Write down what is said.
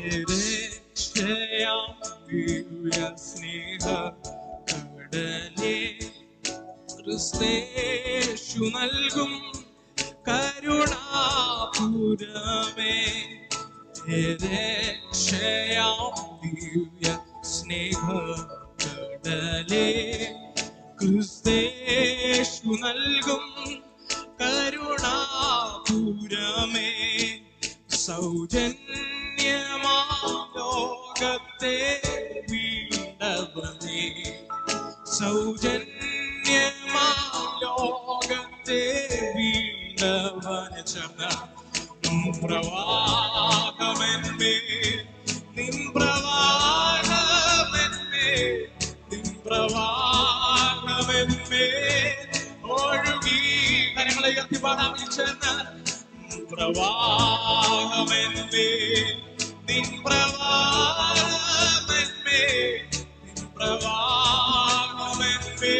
രക്ഷയാം ദിവ്യ സ്നേഹ കടലേ ക്രിസ്തേശു നൽകും കരുണാപുരമേ രക്ഷയാം ദിവ്യ സ്നേഹ കടലേ ക്രിസ്തേശു നൽകും കരുണാപുരമേ സൗജന്യമാ ലോകത്തെ വീണ്ടവനേ സൗജന്യമാ ലോകത്തെ വീണ്ടവന ചർന്ന പ്രവാഹമെന്മേ നിൻ പ്രവാഹമെന്മേ നിൻ പ്രവാഹമെന്മേ ഒഴുകി കരങ്ങളെ ഉയർത്തി പാടാൻ വിളിച്ചെന്ന പ്രവാഹമെന്മേ നിൻ പ്രവാഹമെന്മേ നിൻ പ്രവാഹമെന്മേ